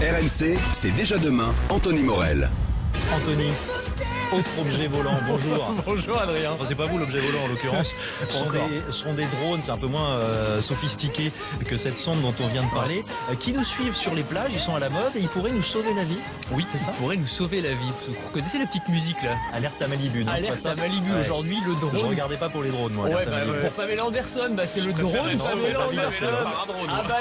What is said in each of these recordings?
RMC, c'est déjà demain, Anthony Morel. Anthony, autre objet volant, bonjour. Bonjour Adrien. Enfin, c'est pas vous l'objet volant en l'occurrence. Ce sont des drones, c'est un peu moins sophistiqué que cette sonde dont on vient de parler, qui nous suivent sur les plages, ils sont à la mode et ils pourraient nous sauver la vie. Oui, c'est ça. Ils pourraient nous sauver la vie. Vous connaissez la petite musique là? Alerte à Malibu, non? Alerte à Malibu, ouais. Aujourd'hui, le drone. Je regardais pas pour les drones, moi. Ouais, pour Pamela Anderson, c'est le drone Pamela Anderson.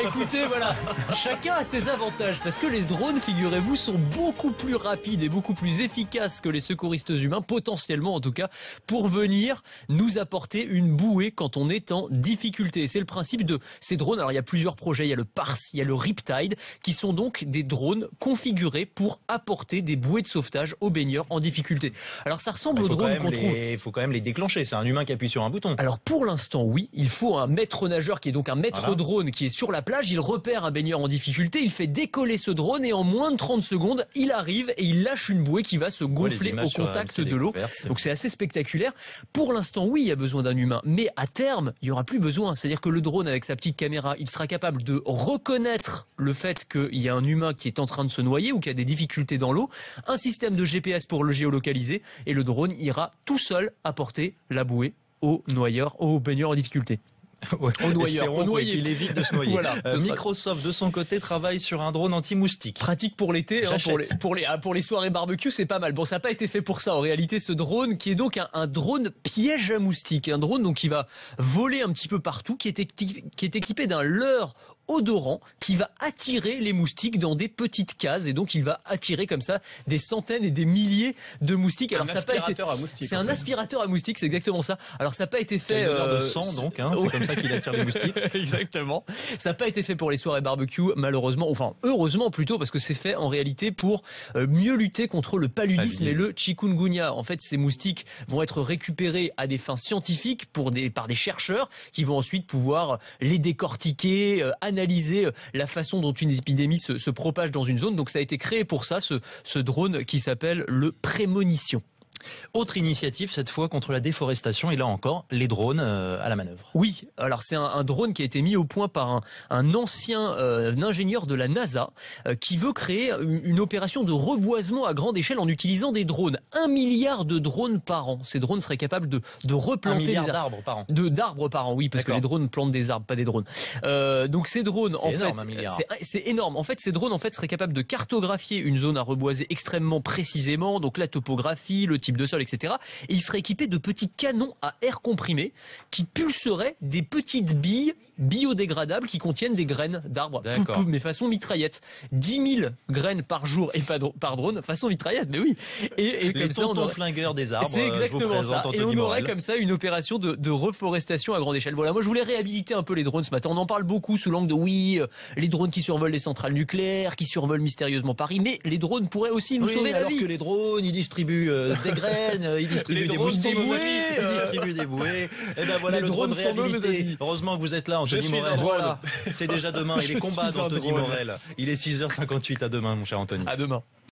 Écoutez, voilà. Chacun a ses avantages parce que les drones, figurez-vous, sont beaucoup plus rapides et beaucoup plus efficaces que les secouristes humains, potentiellement en tout cas, pour venir nous apporter une bouée quand on est en difficulté. C'est le principe de ces drones. Alors il y a plusieurs projets, il y a le Pars, il y a le Riptide, qui sont donc des drones configurés pour apporter des bouées de sauvetage aux baigneurs en difficulté. Alors ça ressemble aux drones qu'on trouve. Il faut quand même les déclencher, c'est un humain qui appuie sur un bouton. Alors pour l'instant oui, il faut un maître nageur qui est donc un maître drone qui est sur la plage, il repère un baigneur en difficulté, il fait décoller ce drone et en moins de 30 secondes, il arrive et il lâche une bouée qui va se gonfler au contact de l'eau. Donc c'est assez spectaculaire. Pour l'instant oui, il y a besoin d'un humain, mais à terme, il y aura plus besoin. C'est-à-dire que le drone avec sa petite caméra, il sera capable de reconnaître le fait qu'il y a un humain qui est en train de se noyer ou qui a des difficultés dans l'eau, un système de GPS pour le géolocaliser et le drone ira tout seul apporter la bouée aux noyeurs, aux baigneurs en difficulté. Ouais, au noyé. Il évite de se noyer. Voilà, Microsoft de son côté travaille sur un drone anti-moustique. Pratique pour l'été, pour les soirées barbecue, c'est pas mal. Bon, ça n'a pas été fait pour ça. En réalité, ce drone qui est donc un drone piège à moustiques, un drone donc qui va voler un petit peu partout, qui est équipé d'un leurre odorant qui va attirer les moustiques dans des petites cases et donc il va attirer comme ça des centaines et des milliers de moustiques. Alors un aspirateur à moustiques. C'est un aspirateur à moustiques, c'est exactement ça. Alors ça n'a pas été fait. Une odeur de sang donc, c'est comme ça qu'il attire les moustiques. Exactement. Ça n'a pas été fait pour les soirées barbecue malheureusement, enfin heureusement plutôt parce que c'est fait en réalité pour mieux lutter contre le paludisme et le chikungunya. En fait, ces moustiques vont être récupérés à des fins scientifiques par des chercheurs qui vont ensuite pouvoir les décortiquer, analyser la façon dont une épidémie se propage dans une zone. Donc ça a été créé pour ça, ce drone qui s'appelle le Prémonition. Autre initiative, cette fois contre la déforestation, et là encore, les drones à la manœuvre. Oui, alors c'est un drone qui a été mis au point par un ancien ingénieur de la NASA qui veut créer une opération de reboisement à grande échelle en utilisant des drones. 1 milliard de drones par an. Ces drones seraient capables de replanter 1 milliard d'arbres par an. D'arbres par an, oui, parce que les drones plantent des arbres, pas des drones. Donc ces drones, en fait, c'est énorme. En fait, ces drones, seraient capables de cartographier une zone à reboiser extrêmement précisément, donc la topographie, le type de sol, etc. Et il serait équipé de petits canons à air comprimé qui pulseraient des petites billes biodégradables qui contiennent des graines d'arbres. Mais façon mitraillette. 10 000 graines par jour et par drone, façon mitraillette, mais oui. Et comme ça, on aurait flingueur des arbres. C'est exactement ça. Et on aurait comme ça une opération de reforestation à grande échelle. Voilà, moi je voulais réhabiliter un peu les drones ce matin. On en parle beaucoup sous l'angle de les drones qui survolent les centrales nucléaires, qui survolent mystérieusement Paris, mais les drones pourraient aussi nous sauver la vie. Alors que les drones, ils distribuent des graines, ils distribuent des moustiques, ils distribuent des bouées. Et ben voilà, le drone réhabilité. Heureusement que vous êtes là, Anthony Morel. Voilà. C'est déjà demain. Et les combats d'Anthony Morel. Il est 6h58. À demain, mon cher Anthony. À demain.